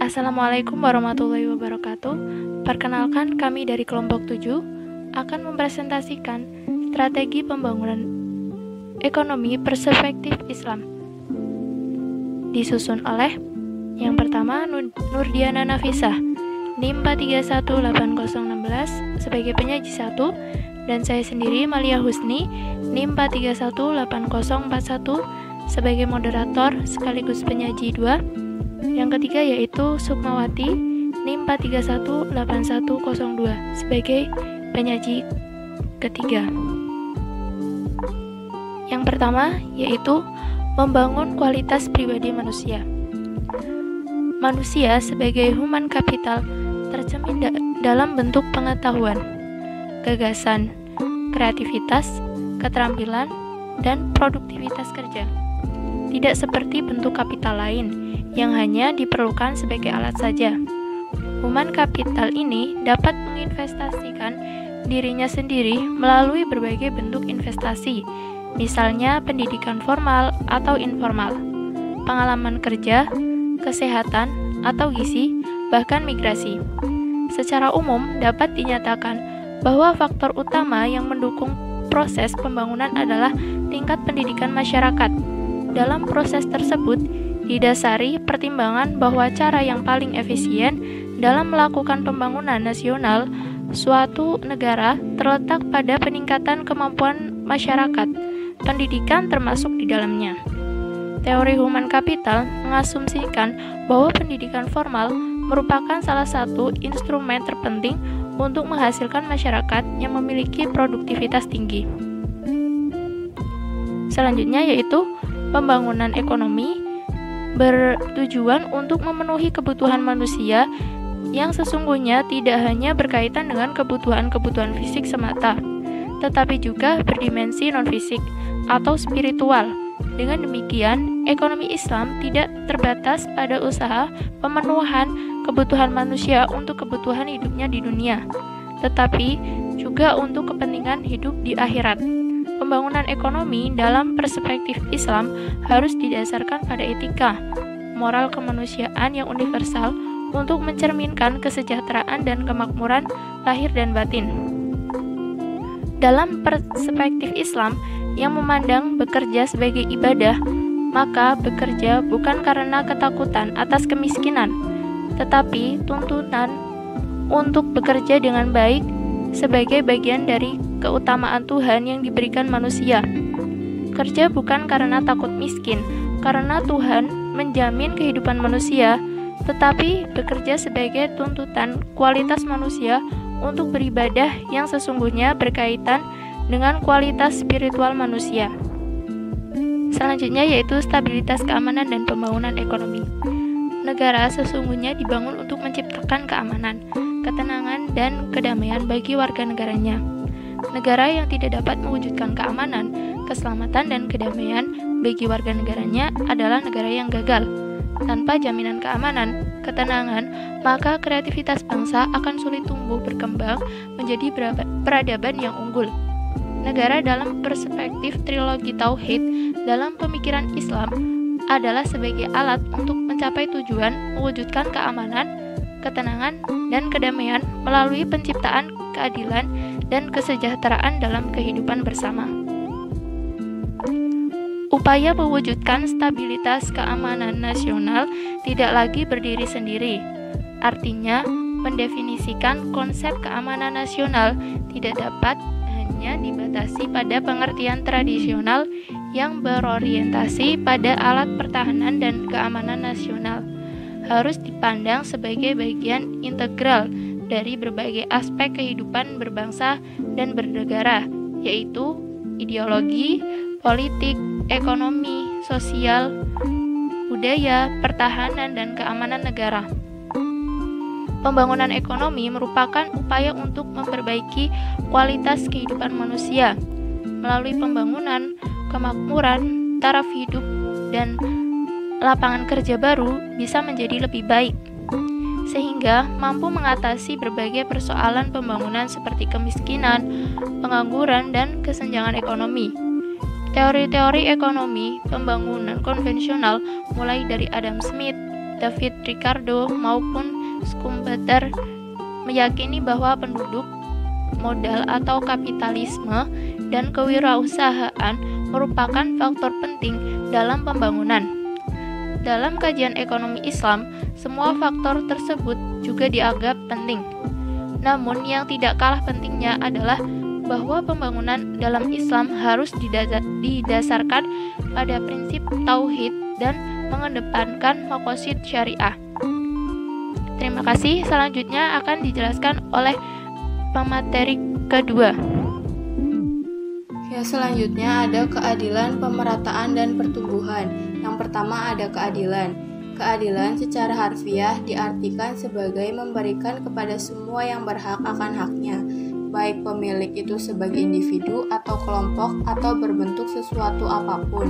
Assalamualaikum warahmatullahi wabarakatuh. Perkenalkan, kami dari kelompok 7 akan mempresentasikan strategi pembangunan ekonomi perspektif Islam. Disusun oleh yang pertama Nurdiana Nafisah, NIM 4318016 sebagai penyaji 1, dan saya sendiri Malia Husni, NIM 4318041 sebagai moderator sekaligus penyaji 2. Yang ketiga yaitu Sukmawati, NIM 4318102 sebagai penyaji ketiga. Yang pertama yaitu membangun kualitas pribadi manusia. Manusia sebagai human capital tercermin dalam bentuk pengetahuan, gagasan, kreativitas, keterampilan, dan produktivitas kerja. Tidak seperti bentuk kapital lain yang hanya diperlukan sebagai alat saja. Human capital ini dapat menginvestasikan dirinya sendiri melalui berbagai bentuk investasi, misalnya pendidikan formal atau informal, pengalaman kerja, kesehatan atau gizi, bahkan migrasi. Secara umum dapat dinyatakan bahwa faktor utama yang mendukung proses pembangunan adalah tingkat pendidikan masyarakat. Dalam proses tersebut, didasari pertimbangan bahwa cara yang paling efisien dalam melakukan pembangunan nasional suatu negara terletak pada peningkatan kemampuan masyarakat, pendidikan termasuk di dalamnya. Teori human capital mengasumsikan bahwa pendidikan formal merupakan salah satu instrumen terpenting untuk menghasilkan masyarakat yang memiliki produktivitas tinggi. Selanjutnya yaitu pembangunan ekonomi bertujuan untuk memenuhi kebutuhan manusia yang sesungguhnya tidak hanya berkaitan dengan kebutuhan-kebutuhan fisik semata, tetapi juga berdimensi non-fisik atau spiritual. Dengan demikian, ekonomi Islam tidak terbatas pada usaha pemenuhan kebutuhan manusia untuk kebutuhan hidupnya di dunia, tetapi juga untuk kepentingan hidup di akhirat. Pembangunan ekonomi dalam perspektif Islam harus didasarkan pada etika, moral kemanusiaan yang universal untuk mencerminkan kesejahteraan dan kemakmuran lahir dan batin. Dalam perspektif Islam yang memandang bekerja sebagai ibadah, maka bekerja bukan karena ketakutan atas kemiskinan, tetapi tuntunan untuk bekerja dengan baik sebagai bagian dari keutamaan Tuhan yang diberikan manusia. Kerja bukan karena takut miskin, karena Tuhan menjamin kehidupan manusia, tetapi bekerja sebagai tuntutan kualitas manusia untuk beribadah yang sesungguhnya berkaitan dengan kualitas spiritual manusia. Selanjutnya yaitu stabilitas keamanan dan pembangunan ekonomi. Negara sesungguhnya dibangun untuk menciptakan keamanan, ketenangan, dan kedamaian bagi warga negaranya. Negara yang tidak dapat mewujudkan keamanan, keselamatan, dan kedamaian bagi warga negaranya adalah negara yang gagal. Tanpa jaminan keamanan, ketenangan, maka kreativitas bangsa akan sulit tumbuh berkembang menjadi peradaban yang unggul. Negara dalam perspektif trilogi Tauhid dalam pemikiran Islam adalah sebagai alat untuk mencapai tujuan mewujudkan keamanan, ketenangan, dan kedamaian melalui penciptaan keadilan dan kesejahteraan dalam kehidupan bersama. Upaya mewujudkan stabilitas keamanan nasional tidak lagi berdiri sendiri. Artinya, mendefinisikan konsep keamanan nasional tidak dapat hanya dibatasi pada pengertian tradisional yang berorientasi pada alat pertahanan dan keamanan nasional. Harus dipandang sebagai bagian integral dari berbagai aspek kehidupan berbangsa dan bernegara, yaitu ideologi, politik, ekonomi, sosial, budaya, pertahanan, dan keamanan negara. Pembangunan ekonomi merupakan upaya untuk memperbaiki kualitas kehidupan manusia melalui pembangunan, kemakmuran, taraf hidup, dan lapangan kerja baru bisa menjadi lebih baik, sehingga mampu mengatasi berbagai persoalan pembangunan seperti kemiskinan, pengangguran, dan kesenjangan ekonomi. Teori-teori ekonomi pembangunan konvensional mulai dari Adam Smith, David Ricardo maupun Schumpeter meyakini bahwa penduduk, modal atau kapitalisme, dan kewirausahaan merupakan faktor penting dalam pembangunan. Dalam kajian ekonomi Islam, semua faktor tersebut juga dianggap penting. Namun yang tidak kalah pentingnya adalah bahwa pembangunan dalam Islam harus didasarkan pada prinsip tauhid dan mengedepankan maqasid syariah. Terima kasih. Selanjutnya akan dijelaskan oleh pemateri kedua. Ya, selanjutnya ada keadilan, pemerataan, dan pertumbuhan. Yang pertama ada keadilan. Keadilan secara harfiah diartikan sebagai memberikan kepada semua yang berhak akan haknya, baik pemilik itu sebagai individu atau kelompok atau berbentuk sesuatu apapun,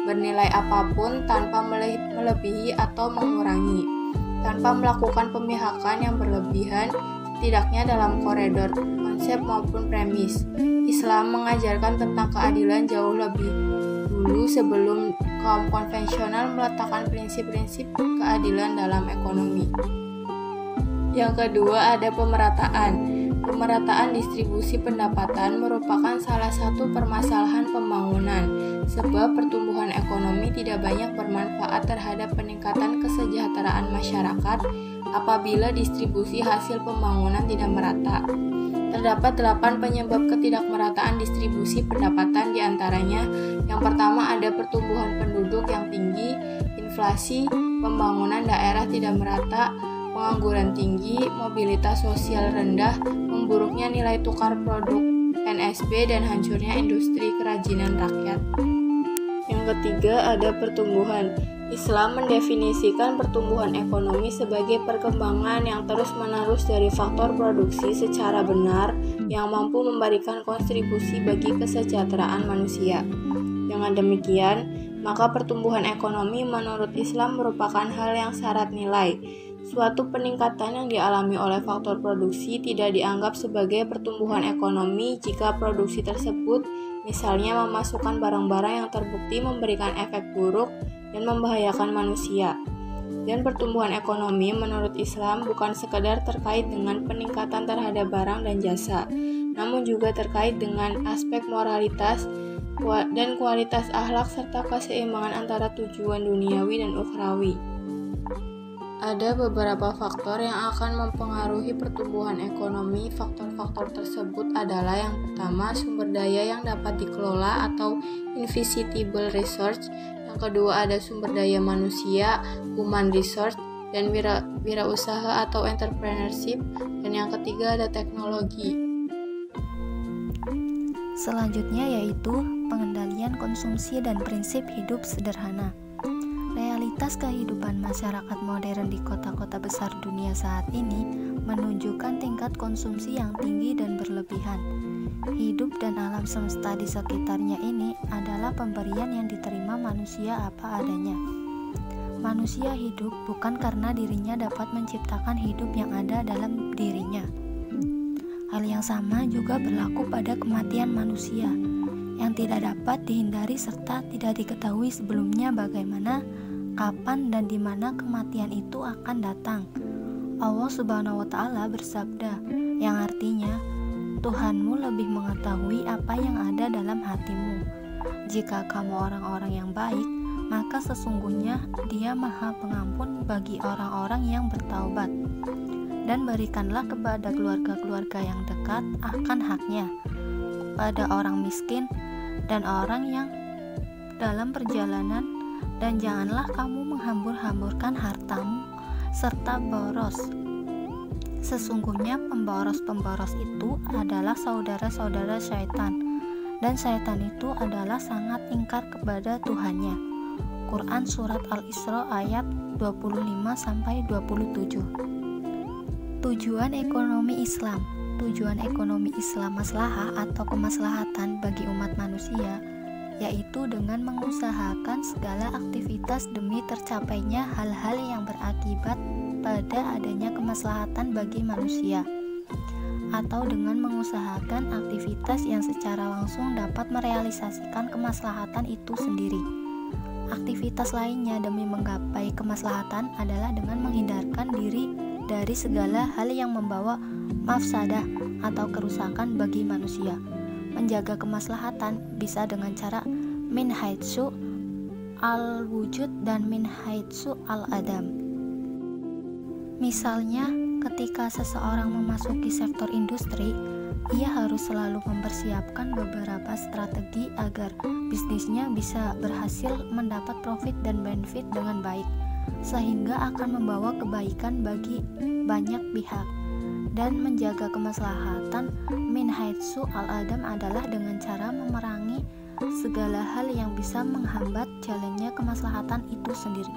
bernilai apapun tanpa melebihi atau mengurangi, tanpa melakukan pemihakan yang berlebihan, setidaknya dalam koridor konsep maupun premis. Islam mengajarkan tentang keadilan jauh lebih dulu sebelum kaum konvensional meletakkan prinsip-prinsip keadilan dalam ekonomi. Yang kedua ada pemerataan. Pemerataan distribusi pendapatan merupakan salah satu permasalahan pembangunan, sebab pertumbuhan ekonomi tidak banyak bermanfaat terhadap peningkatan kesejahteraan masyarakat apabila distribusi hasil pembangunan tidak merata. Terdapat 8 penyebab ketidakmerataan distribusi pendapatan, diantaranya yang pertama ada pertumbuhan penduduk yang tinggi, inflasi, pembangunan daerah tidak merata, pengangguran tinggi, mobilitas sosial rendah, memburuknya nilai tukar produk NSB, dan hancurnya industri kerajinan rakyat. Yang ketiga ada pertumbuhan. Islam mendefinisikan pertumbuhan ekonomi sebagai perkembangan yang terus-menerus dari faktor produksi secara benar yang mampu memberikan kontribusi bagi kesejahteraan manusia. Dengan demikian, maka pertumbuhan ekonomi menurut Islam merupakan hal yang syarat nilai. Suatu peningkatan yang dialami oleh faktor produksi tidak dianggap sebagai pertumbuhan ekonomi jika produksi tersebut misalnya memasukkan barang-barang yang terbukti memberikan efek buruk dan membahayakan manusia. Dan pertumbuhan ekonomi menurut Islam bukan sekadar terkait dengan peningkatan terhadap barang dan jasa, namun juga terkait dengan aspek moralitas dan kualitas akhlak serta keseimbangan antara tujuan duniawi dan ukhrawi. Ada beberapa faktor yang akan mempengaruhi pertumbuhan ekonomi. Faktor-faktor tersebut adalah yang pertama, sumber daya yang dapat dikelola atau investable resource. Yang kedua ada sumber daya manusia, human resource, dan wirausaha atau entrepreneurship. Dan yang ketiga ada teknologi. Selanjutnya yaitu pengendalian konsumsi dan prinsip hidup sederhana. Realitas kehidupan masyarakat modern di kota-kota besar dunia saat ini menunjukkan tingkat konsumsi yang tinggi dan berlebihan. Hidup dan alam semesta di sekitarnya ini adalah pemberian yang diterima manusia apa adanya. Manusia hidup bukan karena dirinya dapat menciptakan hidup yang ada dalam dirinya. Hal yang sama juga berlaku pada kematian manusia, yang tidak dapat dihindari serta tidak diketahui sebelumnya bagaimana, kapan, dan di mana kematian itu akan datang. Allah Subhanahu wa Ta'ala bersabda, yang artinya, Tuhanmu lebih mengetahui apa yang ada dalam hatimu. Jika kamu orang-orang yang baik, maka sesungguhnya Dia Maha Pengampun bagi orang-orang yang bertaubat. Dan berikanlah kepada keluarga-keluarga yang dekat akan haknya, pada orang miskin dan orang yang dalam perjalanan, dan janganlah kamu menghambur-hamburkan hartamu serta boros. Sesungguhnya pemboros-pemboros itu adalah saudara-saudara syaitan, dan syaitan itu adalah sangat ingkar kepada Tuhannya. Quran Surat Al-Isra ayat 25-27. Tujuan ekonomi Islam. Tujuan ekonomi Islam maslahah atau kemaslahatan bagi umat manusia, yaitu dengan mengusahakan segala aktivitas demi tercapainya hal-hal yang berakibat pada adanya kemaslahatan bagi manusia, atau dengan mengusahakan aktivitas yang secara langsung dapat merealisasikan kemaslahatan itu sendiri, Aktivitas lainnya demi menggapai kemaslahatan adalah dengan menghindarkan diri dari segala hal yang membawa mafsadah atau kerusakan bagi manusia. Menjaga kemaslahatan bisa dengan cara min haitsu al-wujud dan min haitsu al-adam. Misalnya, ketika seseorang memasuki sektor industri, ia harus selalu mempersiapkan beberapa strategi agar bisnisnya bisa berhasil mendapat profit dan benefit dengan baik, sehingga akan membawa kebaikan bagi banyak pihak. Dan menjaga kemaslahatan min haitsu al-adam adalah dengan cara memerangi segala hal yang bisa menghambat jalannya kemaslahatan itu sendiri.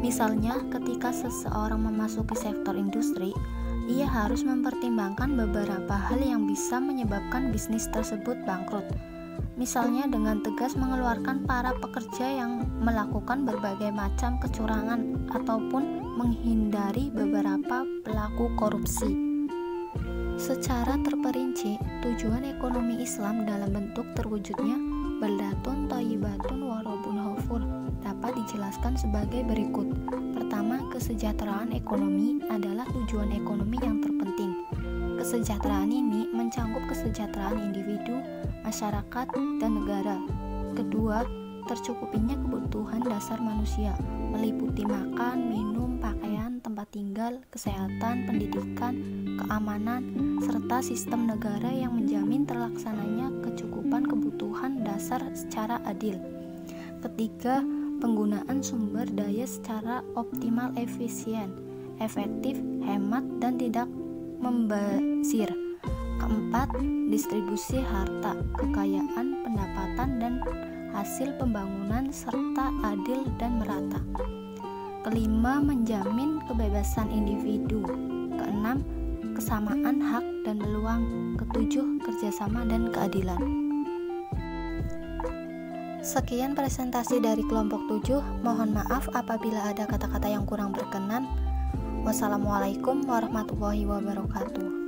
Misalnya, ketika seseorang memasuki sektor industri, ia harus mempertimbangkan beberapa hal yang bisa menyebabkan bisnis tersebut bangkrut. Misalnya dengan tegas mengeluarkan para pekerja yang melakukan berbagai macam kecurangan ataupun menghindari beberapa pelaku korupsi. Secara terperinci, tujuan ekonomi Islam dalam bentuk terwujudnya baldatun thayyibatun wa rabbun ghafur dapat dijelaskan sebagai berikut. Pertama, kesejahteraan ekonomi adalah tujuan ekonomi yang terpenting. Kesejahteraan ini mencakup kesejahteraan individu, masyarakat, dan negara. Kedua, tercukupinya kebutuhan dasar manusia, meliputi makan, minum, pakaian, tempat tinggal, kesehatan, pendidikan, keamanan, serta sistem negara yang menjamin terlaksananya kecukupan kebutuhan dasar secara adil. Ketiga, penggunaan sumber daya secara optimal, efisien, efektif, hemat, dan tidak membazir. Keempat, distribusi harta, kekayaan, pendapatan, dan hasil pembangunan serta adil dan merata. Kelima, menjamin kebebasan individu. Keenam, kesamaan hak dan peluang. Ketujuh, kerjasama dan keadilan. Sekian presentasi dari kelompok 7. Mohon maaf apabila ada kata-kata yang kurang berkenan. Wassalamualaikum warahmatullahi wabarakatuh.